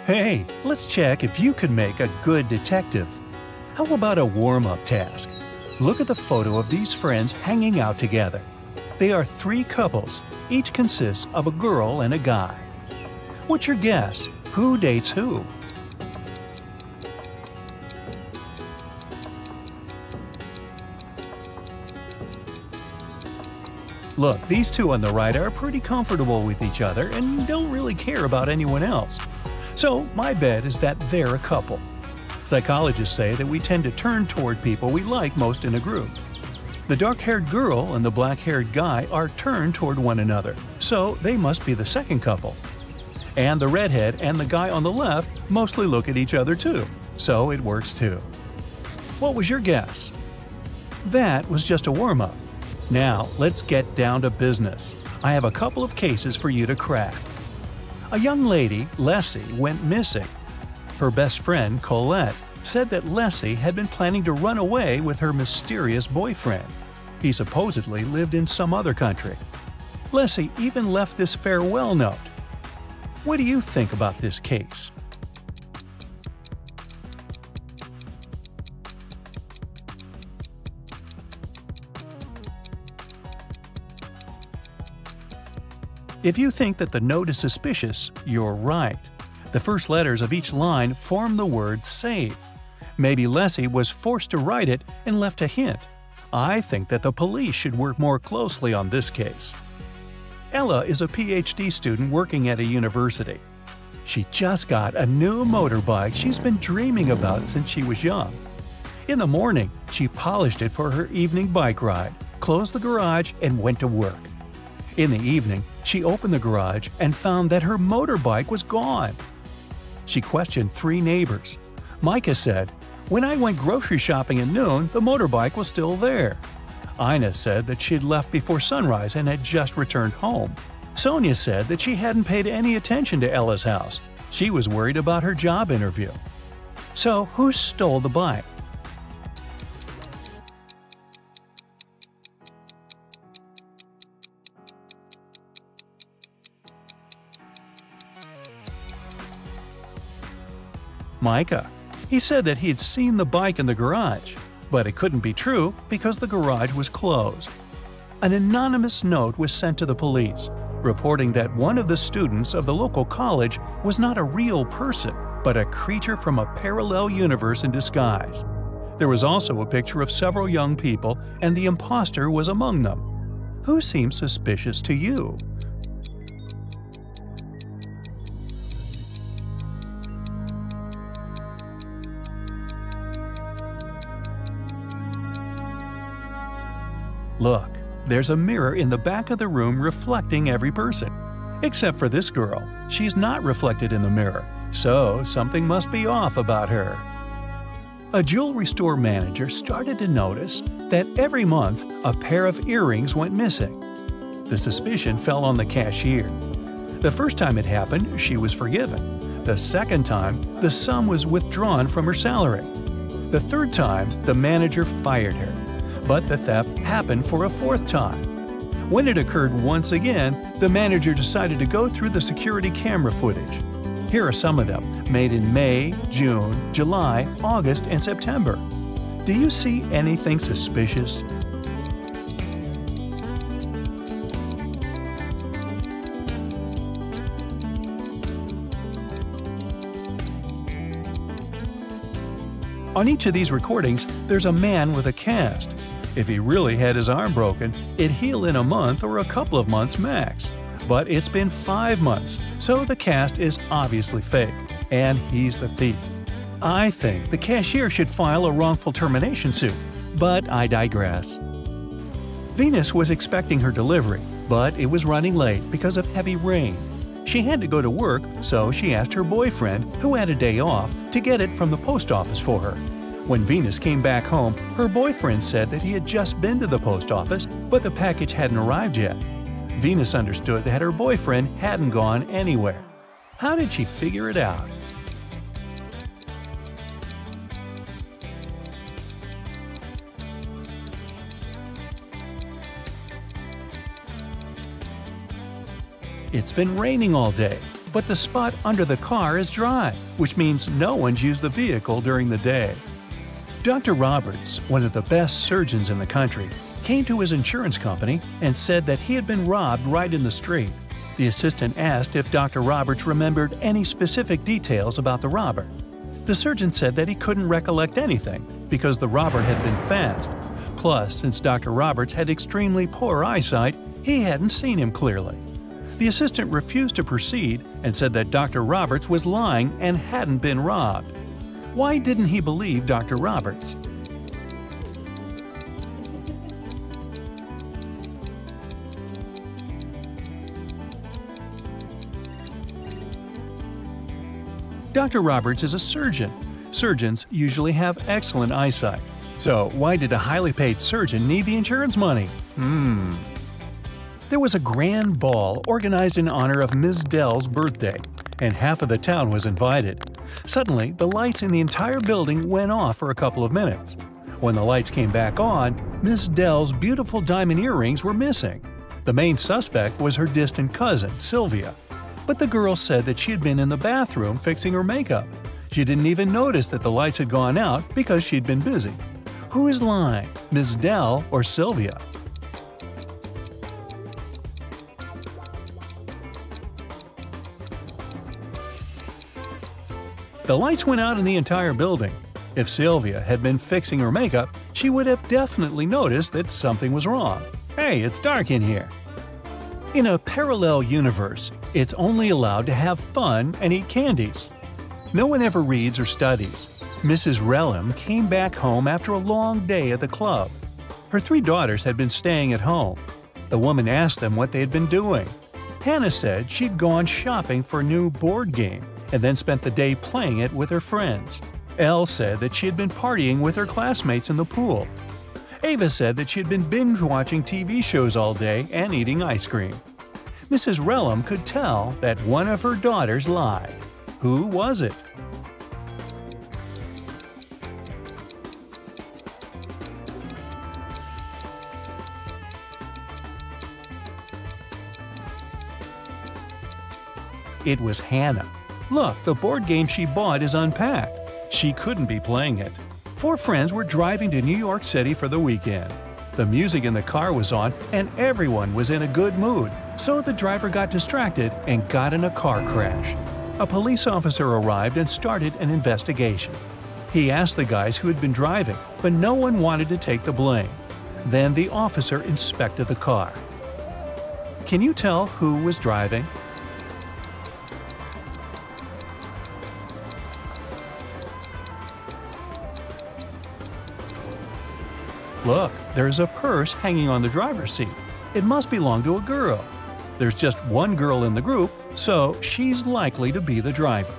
Hey, let's check if you could make a good detective. How about a warm-up task? Look at the photo of these friends hanging out together. They are three couples, each consists of a girl and a guy. What's your guess? Who dates who? Look, these two on the right are pretty comfortable with each other and don't really care about anyone else. So my bet is that they're a couple. Psychologists say that we tend to turn toward people we like most in a group. The dark-haired girl and the black-haired guy are turned toward one another, so they must be the second couple. And the redhead and the guy on the left mostly look at each other too, so it works too. What was your guess? That was just a warm-up. Now, let's get down to business. I have a couple of cases for you to crack. A young lady, Leslie, went missing. Her best friend, Colette, said that Leslie had been planning to run away with her mysterious boyfriend. He supposedly lived in some other country. Leslie even left this farewell note. What do you think about this case? If you think that the note is suspicious, you're right. The first letters of each line form the word save. Maybe Leslie was forced to write it and left a hint. I think that the police should work more closely on this case. Ella is a PhD student working at a university. She just got a new motorbike she's been dreaming about since she was young. In the morning, she polished it for her evening bike ride, closed the garage, and went to work. In the evening, she opened the garage and found that her motorbike was gone. She questioned three neighbors. Micah said, "When I went grocery shopping at noon, the motorbike was still there." Ina said that she'd left before sunrise and had just returned home. Sonia said that she hadn't paid any attention to Ella's house. She was worried about her job interview. So, who stole the bike? Micah. He said that he'd seen the bike in the garage, but it couldn't be true because the garage was closed. An anonymous note was sent to the police, reporting that one of the students of the local college was not a real person, but a creature from a parallel universe in disguise. There was also a picture of several young people, and the imposter was among them. Who seems suspicious to you? Look, there's a mirror in the back of the room reflecting every person. Except for this girl. She's not reflected in the mirror, so something must be off about her. A jewelry store manager started to notice that every month a pair of earrings went missing. The suspicion fell on the cashier. The first time it happened, she was forgiven. The second time, the sum was withdrawn from her salary. The third time, the manager fired her. But the theft happened for a fourth time. When it occurred once again, the manager decided to go through the security camera footage. Here are some of them, made in May, June, July, August, and September. Do you see anything suspicious? On each of these recordings, there's a man with a cast. If he really had his arm broken, it'd heal in a month or a couple of months max. But it's been 5 months, so the cast is obviously fake, and he's the thief. I think the cashier should file a wrongful termination suit, but I digress. Venus was expecting her delivery, but it was running late because of heavy rain. She had to go to work, so she asked her boyfriend, who had a day off, to get it from the post office for her. When Venus came back home, her boyfriend said that he had just been to the post office, but the package hadn't arrived yet. Venus understood that her boyfriend hadn't gone anywhere. How did she figure it out? It's been raining all day. but the spot under the car is dry, which means no one's used the vehicle during the day. Dr. Roberts, one of the best surgeons in the country, came to his insurance company and said that he had been robbed right in the street. The assistant asked if Dr. Roberts remembered any specific details about the robber. The surgeon said that he couldn't recollect anything because the robber had been fast. Plus, since Dr. Roberts had extremely poor eyesight, he hadn't seen him clearly. The assistant refused to proceed and said that Dr. Roberts was lying and hadn't been robbed. Why didn't he believe Dr. Roberts? Dr. Roberts is a surgeon. Surgeons usually have excellent eyesight. So why did a highly paid surgeon need the insurance money? There was a grand ball organized in honor of Ms. Dell's birthday, and half of the town was invited. Suddenly, the lights in the entire building went off for a couple of minutes. When the lights came back on, Ms. Dell's beautiful diamond earrings were missing. The main suspect was her distant cousin, Sylvia. But the girl said that she had been in the bathroom fixing her makeup. She didn't even notice that the lights had gone out because she'd been busy. Who is lying, Ms. Dell or Sylvia? The lights went out in the entire building. If Sylvia had been fixing her makeup, she would have definitely noticed that something was wrong. Hey, it's dark in here. In a parallel universe, it's only allowed to have fun and eat candies. No one ever reads or studies. Mrs. Relham came back home after a long day at the club. Her 3 daughters had been staying at home. The woman asked them what they had been doing. Hannah said she'd gone shopping for a new board game and then spent the day playing it with her friends. Elle said that she had been partying with her classmates in the pool. Ava said that she had been binge-watching TV shows all day and eating ice cream. Mrs. Relham could tell that one of her daughters lied. Who was it? It was Hannah. Look, the board game she bought is unpacked. She couldn't be playing it. 4 friends were driving to New York City for the weekend. The music in the car was on and everyone was in a good mood, so the driver got distracted and got in a car crash. A police officer arrived and started an investigation. He asked the guys who had been driving, but no one wanted to take the blame. Then the officer inspected the car. Can you tell who was driving? Look, there's a purse hanging on the driver's seat. It must belong to a girl. There's just one girl in the group, so she's likely to be the driver.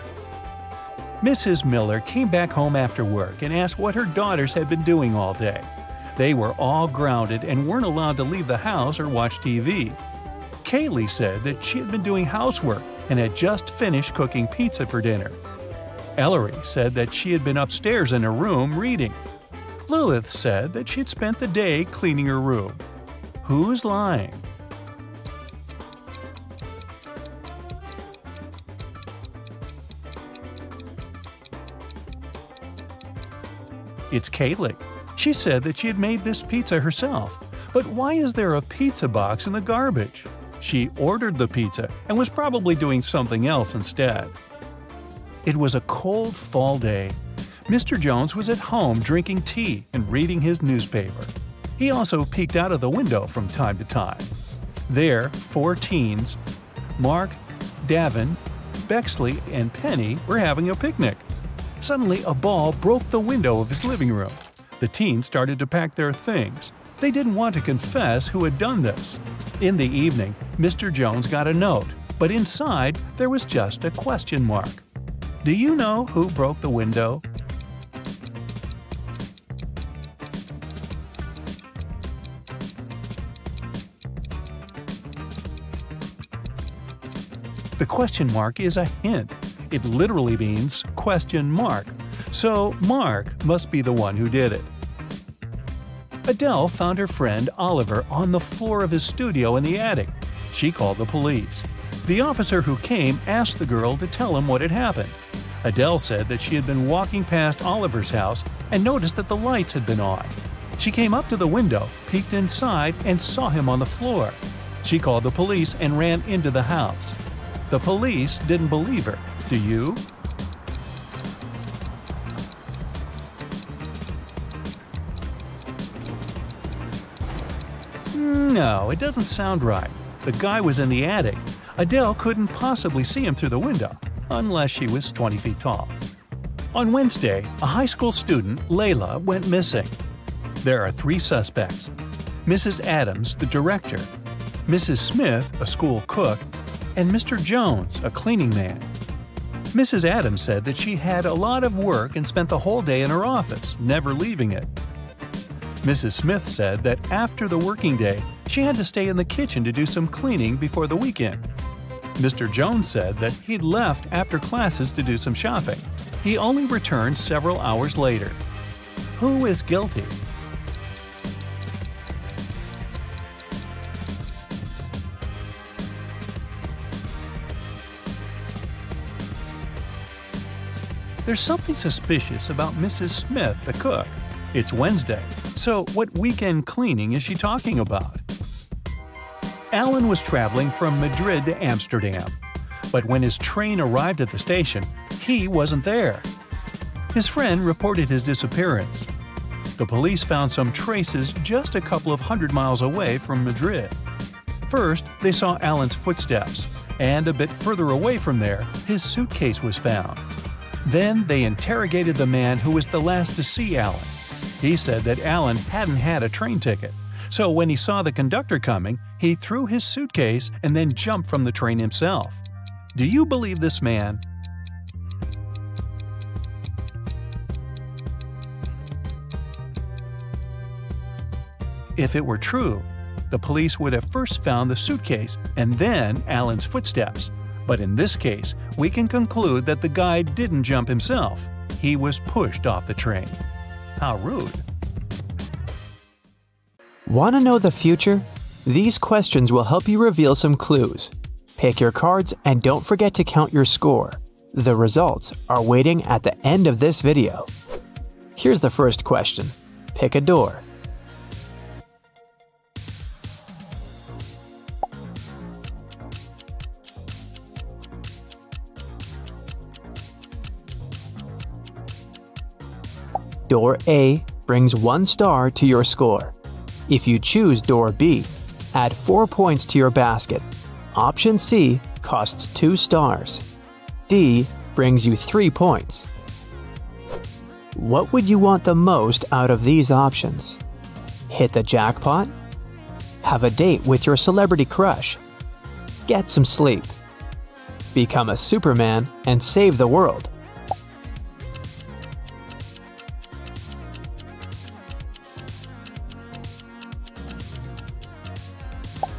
Mrs. Miller came back home after work and asked what her daughters had been doing all day. They were all grounded and weren't allowed to leave the house or watch TV. Kaylee said that she had been doing housework and had just finished cooking pizza for dinner. Ellery said that she had been upstairs in her room reading. Lilith said that she'd spent the day cleaning her room. Who's lying? It's Kaylee. She said that she had made this pizza herself. But why is there a pizza box in the garbage? She ordered the pizza and was probably doing something else instead. It was a cold fall day. Mr. Jones was at home drinking tea and reading his newspaper. He also peeked out of the window from time to time. There, 4 teens, Mark, Davin, Bexley, and Penny were having a picnic. Suddenly, a ball broke the window of his living room. The teens started to pack their things. They didn't want to confess who had done this. In the evening, Mr. Jones got a note, but inside there was just a question mark. Do you know who broke the window? The question mark is a hint. It literally means question mark. So Mark must be the one who did it. Adele found her friend Oliver on the floor of his studio in the attic. She called the police. The officer who came asked the girl to tell him what had happened. Adele said that she had been walking past Oliver's house and noticed that the lights had been on. She came up to the window, peeked inside, and saw him on the floor. She called the police and ran into the house. The police didn't believe her. Do you? No, it doesn't sound right. The guy was in the attic. Adele couldn't possibly see him through the window, unless she was 20 feet tall. On Wednesday, a high school student, Layla, went missing. There are 3 suspects: Mrs. Adams, the director, Mrs. Smith, a school cook, and Mr. Jones, a cleaning man. Mrs. Adams said that she had a lot of work and spent the whole day in her office, never leaving it. Mrs. Smith said that after the working day, she had to stay in the kitchen to do some cleaning before the weekend. Mr. Jones said that he'd left after classes to do some shopping. He only returned several hours later. Who is guilty? There's something suspicious about Mrs. Smith, the cook. It's Wednesday, so what weekend cleaning is she talking about? Alan was traveling from Madrid to Amsterdam, but when his train arrived at the station, he wasn't there. His friend reported his disappearance. The police found some traces just a couple of hundred miles away from Madrid. First, they saw Alan's footsteps, and a bit further away from there, his suitcase was found. Then they interrogated the man who was the last to see Alan. He said that Alan hadn't had a train ticket, so when he saw the conductor coming, he threw his suitcase and then jumped from the train himself. Do you believe this man? If it were true, the police would have first found the suitcase and then Alan's footsteps. But in this case, we can conclude that the guy didn't jump himself. He was pushed off the train. How rude. Want to know the future? These questions will help you reveal some clues. Pick your cards and don't forget to count your score. The results are waiting at the end of this video. Here's the first question. Pick a door. Door A brings 1 star to your score. If you choose door B, add 4 points to your basket. Option C costs 2 stars. D brings you 3 points. What would you want the most out of these options? Hit the jackpot? Have a date with your celebrity crush? Get some sleep? Become a Superman and save the world?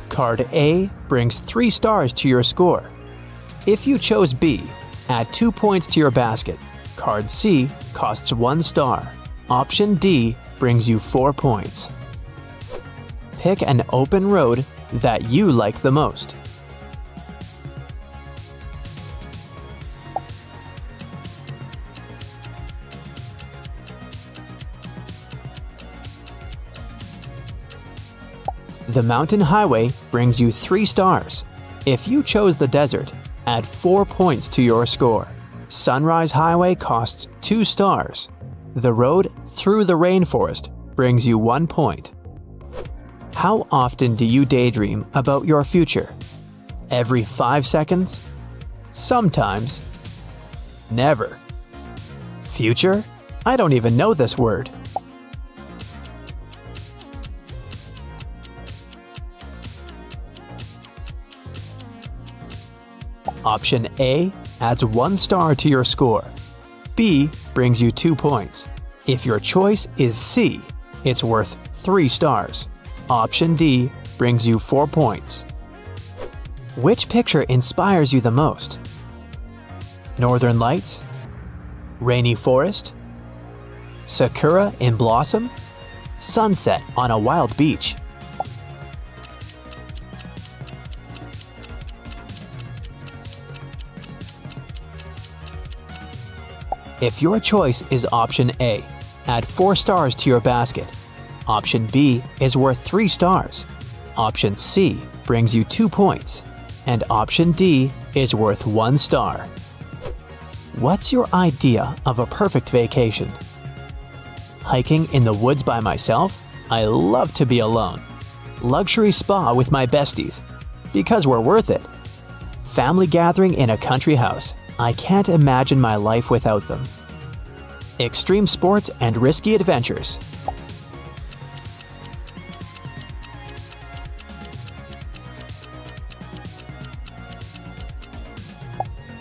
Card A brings 3 stars to your score. If you chose B, add 2 points to your basket. Card C costs 1 star. Option D brings you 4 points. Pick an open road that you like the most. The mountain highway brings you 3 stars. If you chose the desert, add 4 points to your score. Sunrise Highway costs 2 stars. The road through the rainforest brings you 1 point. How often do you daydream about your future? Every 5 seconds? Sometimes. Never. Future? I don't even know this word. Option A adds 1 star to your score. B brings you 2 points. If your choice is C, it's worth 3 stars. Option D brings you 4 points. Which picture inspires you the most? Northern Lights? Rainy forest? Sakura in blossom? Sunset on a wild beach? If your choice is option A, add 4 stars to your basket. Option B is worth 3 stars. Option C brings you 2 points. And option D is worth 1 star. What's your idea of a perfect vacation? Hiking in the woods by myself? I love to be alone. Luxury spa with my besties, because we're worth it. Family gathering in a country house. I can't imagine my life without them. Extreme sports and risky adventures.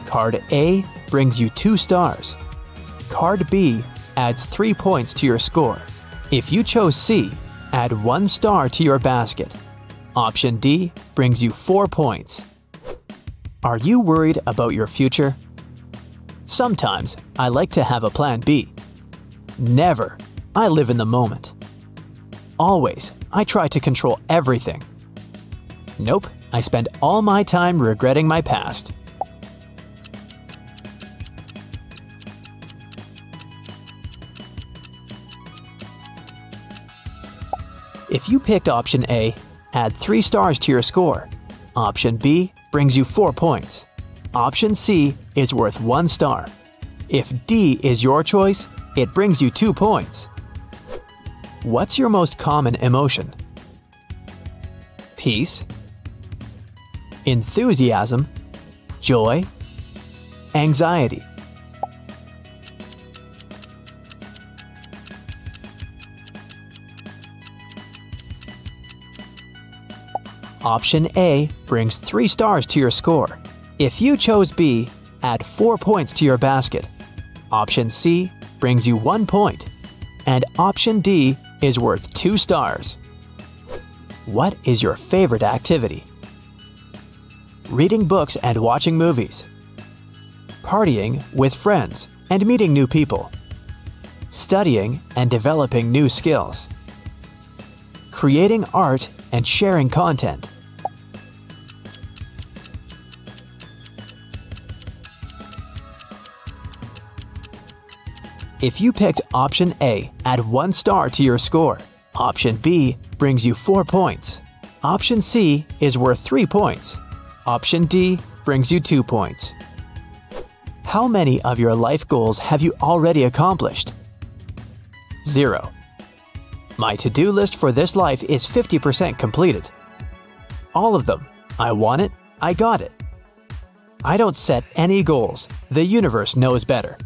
Card A brings you 2 stars. Card B adds 3 points to your score. If you chose C, add 1 star to your basket. Option D brings you 4 points. Are you worried about your future? Sometimes I like to have a plan B. Never. I live in the moment. Always, I try to control everything. Nope, I spend all my time regretting my past. If you picked option A, add 3 stars to your score. Option B brings you 4 points. Option C is worth 1 star. If D is your choice, it brings you 2 points. What's your most common emotion? Peace, enthusiasm, joy, anxiety. Option A brings 3 stars to your score. If you chose B, add 4 points to your basket. Option C brings you 1 point. And option D is worth 2 stars. What is your favorite activity? Reading books and watching movies. Partying with friends and meeting new people. Studying and developing new skills. Creating art and sharing content. If you picked option A, add 1 star to your score. Option B brings you 4 points. Option C is worth 3 points. Option D brings you 2 points. How many of your life goals have you already accomplished? 0. My to-do list for this life is 50% completed. All of them. I want it, I got it. I don't set any goals. The universe knows better.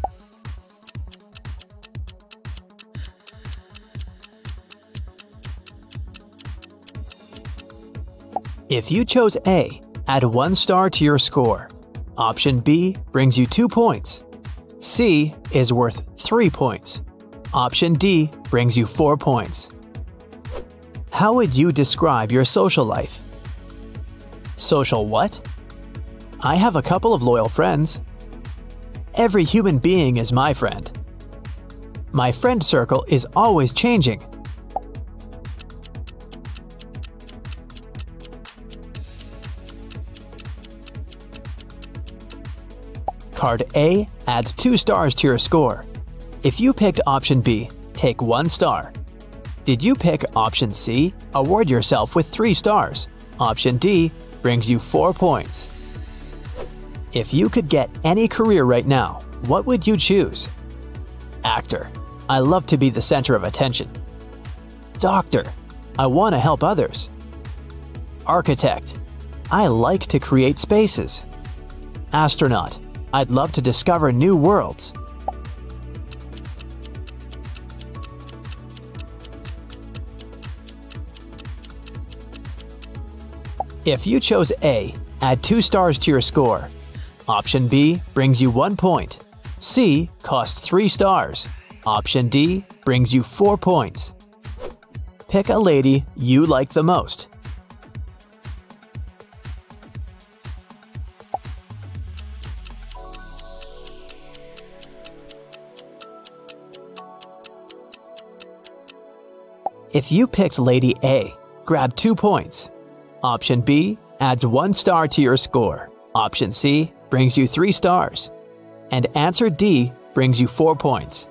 If you chose A, add 1 star to your score. Option B brings you 2 points. C is worth 3 points. Option D brings you 4 points. How would you describe your social life? Social what? I have a couple of loyal friends. Every human being is my friend. My friend circle is always changing. Card A adds 2 stars to your score. If you picked option B, take 1 star. Did you pick option C? Award yourself with 3 stars. Option D brings you 4 points. If you could get any career right now, what would you choose? Actor. I love to be the center of attention. Doctor. I want to help others. Architect. I like to create spaces. Astronaut. I'd love to discover new worlds. If you chose A, add 2 stars to your score. Option B brings you 1 point. C costs 3 stars. Option D brings you 4 points. Pick a lady you like the most. If you picked Lady A, grab 2 points. Option B adds 1 star to your score. Option C brings you 3 stars. And answer D brings you 4 points.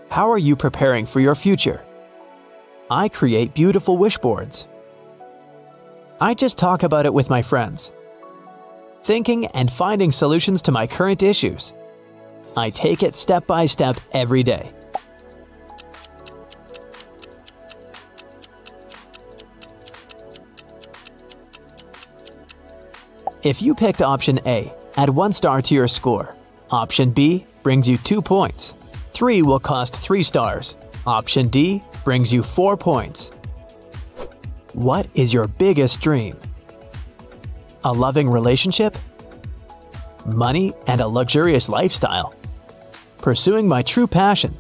How are you preparing for your future? I create beautiful wish boards. I just talk about it with my friends. Thinking and finding solutions to my current issues. I take it step by step every day. If you picked option A, add 1 star to your score. Option B brings you 2 points. 3 will cost 3 stars. Option D brings you 4 points. What is your biggest dream? A loving relationship? Money and a luxurious lifestyle? Pursuing my true passion?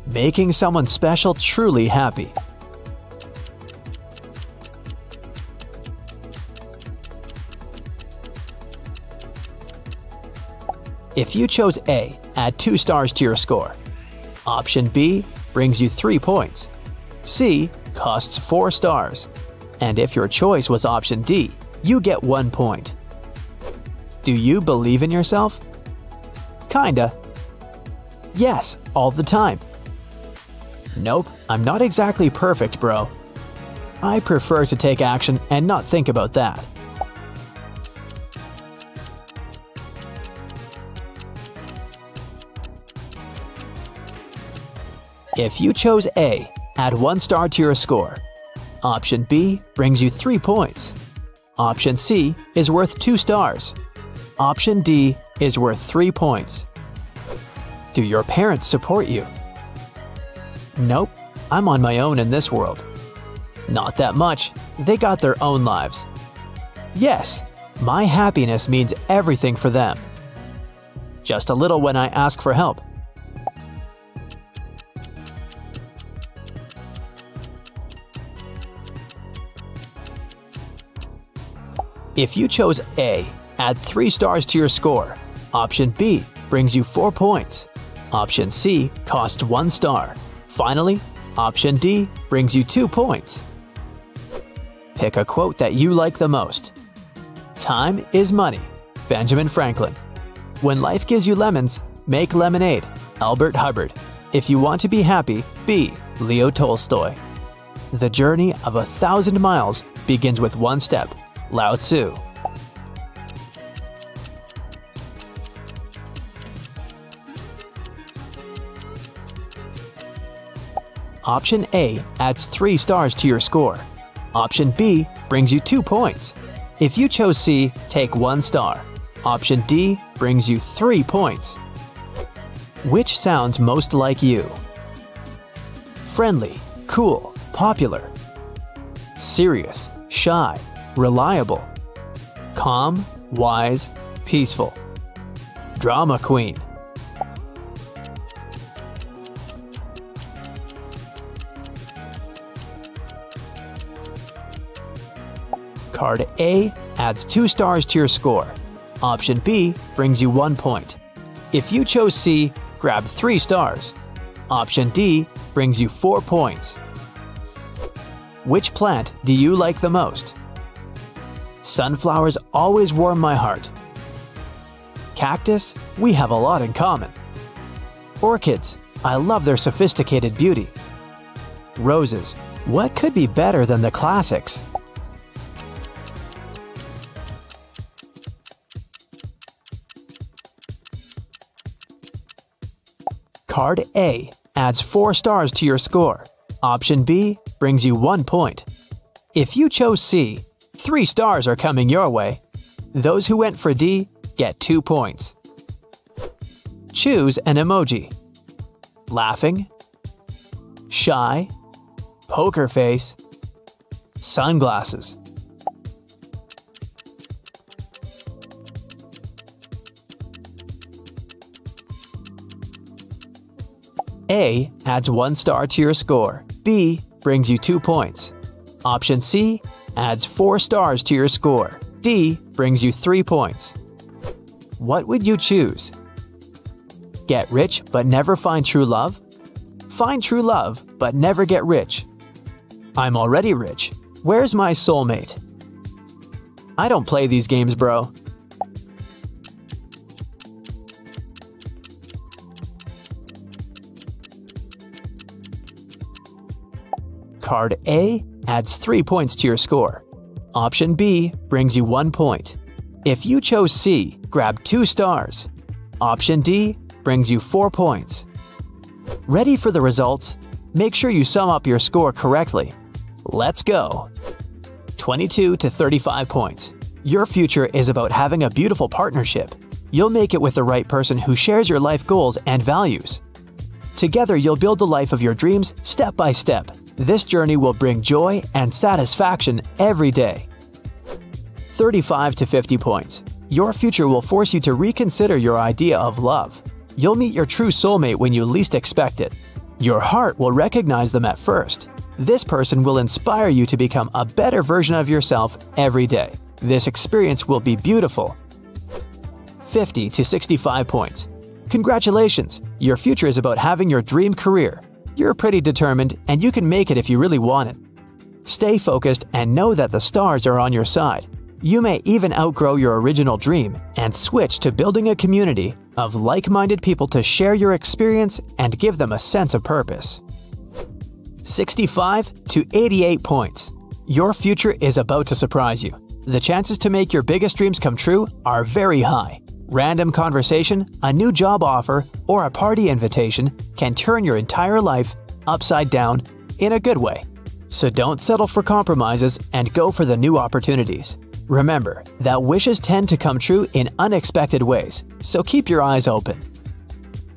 Making someone special truly happy? If you chose A, add 2 stars to your score. Option B brings you 3 points. C costs 4 stars. And if your choice was option D, you get 1 point. Do you believe in yourself? Kinda. Yes, all the time. Nope, I'm not exactly perfect, bro. I prefer to take action and not think about that. If you chose A, add 1 star to your score. Option B brings you 3 points. Option C is worth 2 stars. Option D is worth 3 points. Do your parents support you? Nope, I'm on my own in this world. Not that much, they got their own lives. Yes, my happiness means everything for them. Just a little when I ask for help. If you chose A, add 3 stars to your score. Option B brings you 4 points. Option C costs 1 star. Finally, option D brings you 2 points. Pick a quote that you like the most. Time is money. Benjamin Franklin. When life gives you lemons, make lemonade. Albert Hubbard. If you want to be happy, be Leo Tolstoy. The journey of 1,000 miles begins with 1 step. Lao Tzu. Option A adds 3 stars to your score. Option B brings you 2 points. If you chose C, take 1 star. Option D brings you 3 points. Which sounds most like you? Friendly, cool, popular. Serious, shy, reliable. Calm, wise, peaceful. Drama queen. Card A adds 2 stars to your score. Option B brings you 1 point. If you chose C, grab 3 stars. Option D brings you 4 points. Which plant do you like the most? Sunflowers always warm my heart. Cactus, we have a lot in common. Orchids, I love their sophisticated beauty. Roses, what could be better than the classics? Card A adds 4 stars to your score. Option B brings you 1 point. If you chose C, 3 stars are coming your way. Those who went for D get 2 points. Choose an emoji. Laughing, shy, poker face, sunglasses. A adds 1 star to your score. B brings you 2 points. Option C adds 4 stars to your score. D brings you 3 points. What would you choose? Get rich but never find true love? Find true love but never get rich. I'm already rich. Where's my soulmate? I don't play these games, bro. card A adds 3 points to your score. Option B brings you 1 point. If you chose C, grab 2 stars. Option D brings you 4 points. Ready for the results? Make sure you sum up your score correctly. Let's go! 22 to 35 points. Your future is about having a beautiful partnership. You'll make it with the right person who shares your life goals and values. Together, you'll build the life of your dreams step by step. This journey will bring joy and satisfaction every day. 35 to 50 points. Your future will force you to reconsider your idea of love. You'll meet your true soulmate when you least expect it. Your heart will recognize them at first. This person will inspire you to become a better version of yourself every day. This experience will be beautiful. 50 to 65 points. Congratulations! Your future is about having your dream career. You're pretty determined and you can make it if you really want it. Stay focused and know that the stars are on your side. You may even outgrow your original dream and switch to building a community of like-minded people to share your experience and give them a sense of purpose. 65 to 88 points. Your future is about to surprise you. The chances to make your biggest dreams come true are very high. Random conversation, a new job offer, or a party invitation can turn your entire life upside down in a good way. So don't settle for compromises and go for the new opportunities. Remember that wishes tend to come true in unexpected ways, so keep your eyes open.